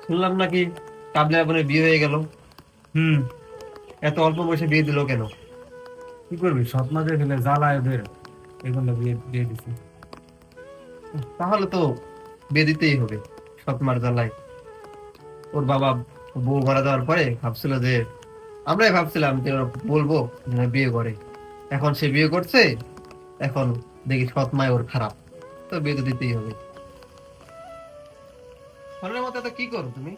শুনলাম নাকি কাবলা বোনের বিয়ে হয়ে গেল। হুম। এত অল্প বয়সে বিয়ে দিল কেন? কি করবি, সৎ মাঝে ফেলে জ্বালায় ওদের, এগুলো বিয়ে দিয়ে দিছি। তাহলে তো বিয়ে দিতেই হবে। সৎ মার জ্বালায় ওর বাবা বউ মারা যাওয়ার পরে ভাবছিল যে, আমরাই ভাবছিলাম যে ওরা বলবো যে না বিয়ে করে। এখন সে বিয়ে করছে, এখন দেখি সৎ মায় ওর খারাপ, তো বিয়ে তো দিতেই হবে। ফোনের মতো তো কি করো তুমি?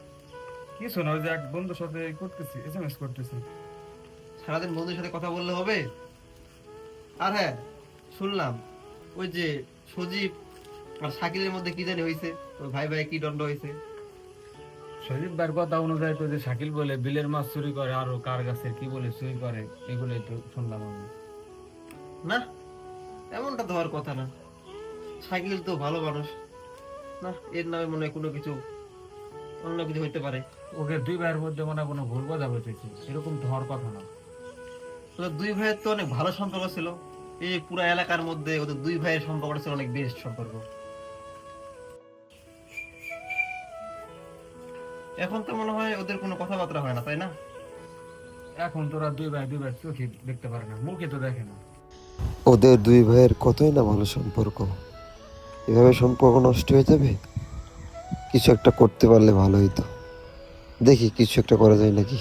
কিছু না, ওই যে এক বন্ধুর সাথে করতেছি, SMS করতেছি। সারাদিন বন্ধুর সাথে কথা বললে হবে? আর হ্যাঁ, শুনলাম ওই যে সজীব আর শাকিলের মধ্যে কি জানি হয়েছে, ওই ভাই ভাই কি দণ্ড হয়েছে। সজীব ভাইয়ের কথা অনুযায়ী তো যে শাকিল বলে বিলের মাছ চুরি করে, আরো কার গাছের কি বলে চুরি করে, এগুলোই তো শুনলাম আমি। না, এমনটা তো হওয়ার কথা না। শাকিল তো ভালো মানুষ। না, এর নামে মনে হয় কোনো কিছু, অন্য কিছু হইতে পারে। ওকে দুই ভাইয়ের মধ্যে মনে হয় কোনো ভুল বোঝাবুঝি হয়েছে, এরকম তো হওয়ার কথা না। ওদের দুই ভাইয়ের তো অনেক ভালো সম্পর্ক ছিল। এই পুরো এলাকার মধ্যে ওদের দুই ভাইয়ের সম্পর্কটা ছিল অনেক বেস্ট সম্পর্ক। এখন তো মনে হয় ওদের কোনো কথাবার্তা হয় না, তাই না? এখন তোরা দুই ভাই চোখে দেখতে পারে না, মুখে তো দেখে না। ওদের দুই ভাইয়ের কতই না ভালো সম্পর্ক, এভাবে সম্পর্ক নষ্ট হয়ে যাবে। কিছু একটা করতে পারলে ভালো হইতো, দেখি কিছু একটা করা যায় নাকি।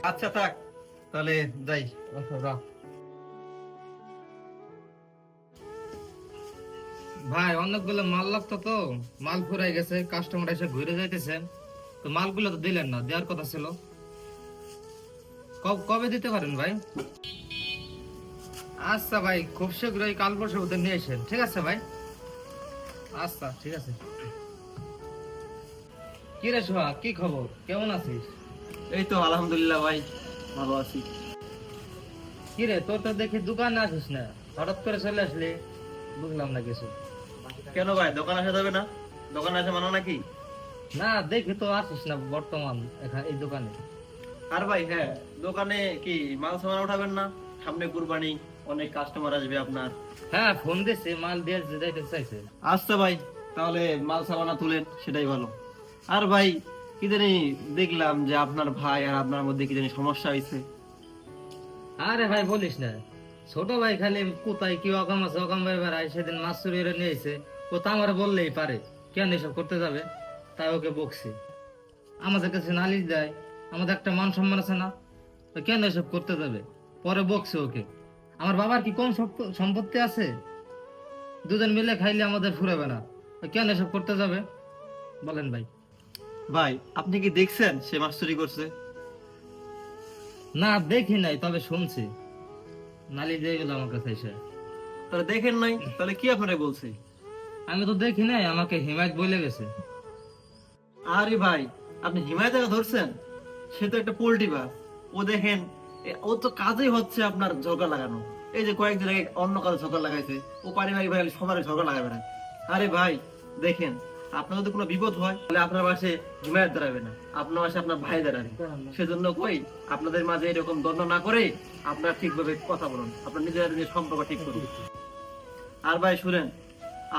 আচ্ছা থাক, তাহলে যাই। আচ্ছা যা। ভাই অনেকগুলো মাল লাগতো তো, মাল ফুরাই গেছে, কাস্টমার এসে ঘুরে যাইতেছেন, তো মালগুলো তো দিলেন না, দেওয়ার কথা ছিল। কবে দিতে পারেন ভাই? আচ্ছা ভাই, খুব শীঘ্রই কাল পরশুর মধ্যে নিয়ে আসেন, ঠিক আছে ভাই? আচ্ছা ঠিক আছে। কি রে সোহা, কি খবর, কেমন আছিস? এই তো আলহামদুলিল্লাহ ভাই, ভালো আছি। কি রে, তোর তো দেখি দোকানে আসিস না, হঠাৎ করে চলে আসলি, বুঝলাম না কিছু। কেন ভাই, দোকান আসা যাবে না? দোকানে আসা মানো নাকি? না, দেখি তো আসিস না বর্তমান এখানে এই দোকানে। আর ভাই হ্যাঁ, দোকানে কি মাল সামান উঠাবেন না? সামনে কুরবানি, অনেক কাস্টমার আসবে আপনার। হ্যাঁ, ফোন দিছি, মাল দিয়ে যাইতে চাইছে। আচ্ছা ভাই, তাহলে মাল সামানা তুলেন, সেটাই ভালো। আর ভাই, কি জানি দেখলাম যে আপনার ভাই আর আপনার মধ্যে কি জানি সমস্যা হয়েছে। আরে ভাই বলিস না, ছোট ভাই খালি কোথায় কি অকাম আছে, অকাম ভাই বেড়ায়, সেদিন মাছ চুরি করে নিয়ে এসে, ও তো আমার বললেই পারে, কেন এসব করতে যাবে? তাই ওকে বকছি। আমাদের কাছে নালিশ দেয়, আমাদের একটা মান সম্মান আছে না? তো কেন এসব করতে যাবে? পরে বকছে ওকে। আমার বাবার কি কম সম্পত্তি আছে? দুজন মিলে খাইলে আমাদের ফুরাবে না, তো কেন এসব করতে যাবে? বলেন ভাই। ভাই, আপনি কি দেখছেন সে মাছ চুরি করছে? না দেখি নাই, তবে শুনছি। নালিশ দিয়ে গেল আমার কাছে এসে। তাহলে দেখেন নাই, তাহলে কি আপনারা বলছে? আমি তো দেখি নাই, আমাকে হিমায়ত বলে গেছে। আরে ভাই, আপনি হিমায়তকে ধরছেন? সে তো একটা পোল্ট্রি বাস। ও দেখেন, ও তো কাজই হচ্ছে আপনার ঝগড়া লাগানো। এই যে কয়েকদিন আগে অন্য কারো ঝগড়া লাগাইছে, ও পারিবারিক ভাই সবার ঝগড়া লাগাবে না। আরে ভাই, দেখেন, আপনার যদি কোনো বিপদ হয় তাহলে আপনার পাশে হিমায়ত দাঁড়াবে না, আপনার পাশে আপনার ভাই দাঁড়াবে। সেজন্য কই, আপনাদের মাঝে এরকম দ্বন্দ্ব না করে আপনারা ঠিকভাবে কথা বলুন, আপনার নিজেদের নিজের সম্পর্ক ঠিক করুন। আর ভাই শুনেন,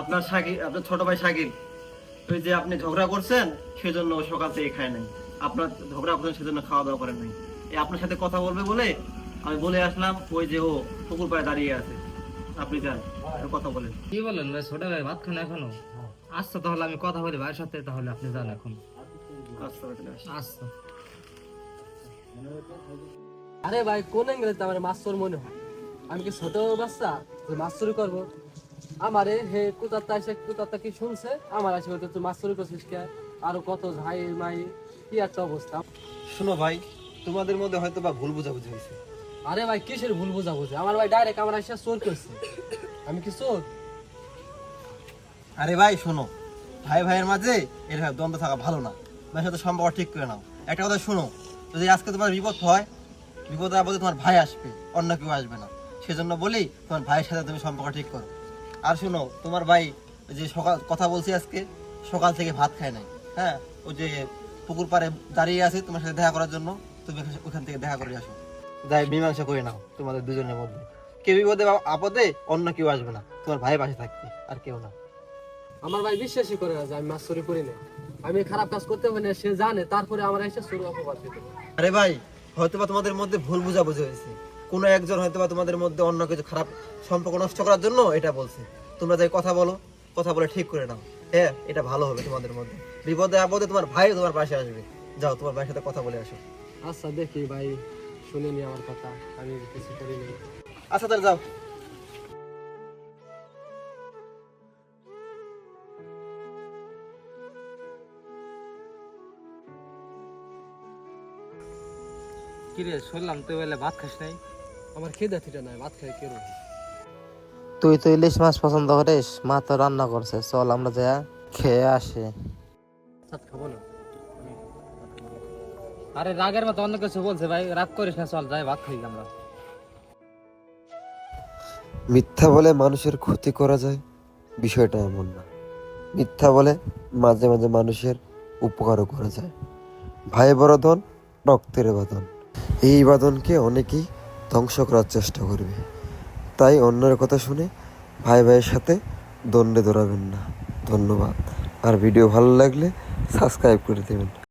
আপনার শাকিল, আপনার ছোট ভাই শাকিল, ওই যে আপনি ঝগড়া করছেন, সেজন্য ও সকাল থেকে খায় নাই। আপনার ঝগড়া করছেন সেজন্য খাওয়া দাওয়া করেন নাই। এই আপনার সাথে কথা বলবে বলে আমি বলে আসলাম, ওই যে ও পুকুর পাড়ে দাঁড়িয়ে আছে। আপনি যান, একটু কথা বলেন। কি বলেন ভাই, ছোট ভাই ভাত খান এখনো? আচ্ছা তাহলে আমি কথা বলি ভাইয়ের সাথে, তাহলে আপনি যান এখন। আচ্ছা, চলে আসি। আচ্ছা। আরে ভাই, কোন অ্যাঙ্গেলে আমার মাছ চোর মনে হয়? আমি কি ছোট বাচ্চা যে মাছ চুরি করবো? আমারে হে কুতাত্তা এসে, কুতাত্তা কি শুনছে আমার আসে বলতে তুই মাছ চুরি করছিস কে? আরো কত ঝাই মাই, কি একটা অবস্থা। শোনো ভাই, তোমাদের মধ্যে হয়তো বা ভুল বোঝাবুঝি হয়েছে। আরে ভাই, কিসের ভুল বোঝাবুঝি? আমার ভাই ডাইরেক্ট আমার এসে চোর করছে। আমি কি চোর? আরে ভাই শোনো, ভাই ভাইয়ের মাঝে এরকম দ্বন্দ্ব থাকা ভালো না। ভাইয়ের সাথে সম্পর্ক ঠিক করে নাও। একটা কথা শোনো, যদি আজকে তোমার বিপদ হয়, বিপদে আপদে তোমার ভাই আসবে, অন্য কেউ আসবে না। সেজন্য বলি তোমার ভাইয়ের সাথে তুমি সম্পর্ক ঠিক করো। আর শোনো, তোমার ভাই ওই যে সকাল কথা বলছি আজকে, সকাল থেকে ভাত খায় নাই। হ্যাঁ, ওই যে পুকুর পাড়ে দাঁড়িয়ে আছে তোমার সাথে দেখা করার জন্য। তুমি ওখান থেকে দেখা করে আসো, যাই মীমাংসা করে নাও তোমাদের দুজনের মধ্যে। কেউ বিপদে বা আপদে অন্য কেউ আসবে না, তোমার ভাই পাশে থাকবে, আর কেউ না। আমার ভাই বিশ্বাসই করে না যে আমি মাছ চুরি করি না। আমি খারাপ কাজ করতে পারি না, সে জানে, তারপরে আমার এসে চুরি অপবাদ দিতে পারে। আরে ভাই, হয়তোবা তোমাদের মধ্যে ভুল বুঝাবুঝি হয়েছে। কোনো একজন হয়তোবা তোমাদের মধ্যে অন্য কিছু খারাপ সম্পর্ক নষ্ট করার জন্য এটা বলছে। তোমরা যাই কথা বলো, কথা বলে ঠিক করে নাও। হ্যাঁ, এটা ভালো হবে তোমাদের মধ্যে। বিপদে আপদে তোমার ভাই তোমার পাশে আসবে। যাও, তোমার ভাইয়ের সাথে কথা বলে আসো। আচ্ছা দেখি ভাই, শুনিনি আমার কথা, আমি কিছু করিনি। আচ্ছা তাহলে যাও। কিরে শুনলাম তুই বলে ভাত খাস নাই? আমার খিদে থিটা নাই, ভাত খাই কেন? তুই তো ইলিশ মাছ পছন্দ করিস, মা তো রান্না করছে, চল আমরা যা খেয়ে আসি। ভাত খাবো না। আরে রাগের মতো অন্য কিছু বলছে ভাই, রাগ করিস না, চল যাই ভাত খাই আমরা। মিথ্যা বলে মানুষের ক্ষতি করা যায়, বিষয়টা এমন না। মিথ্যা বলে মাঝে মাঝে মানুষের উপকারও করা যায়। ভাই বরধন, রক্তের বাঁধন। এই বাঁধনকে অনেকেই ধ্বংস করার চেষ্টা করবে। তাই অন্যের কথা শুনে ভাই ভাইয়ের সাথে দ্বন্দ্বে দৌড়াবেন না। ধন্যবাদ। আর ভিডিও ভালো লাগলে সাবস্ক্রাইব করে দেবেন।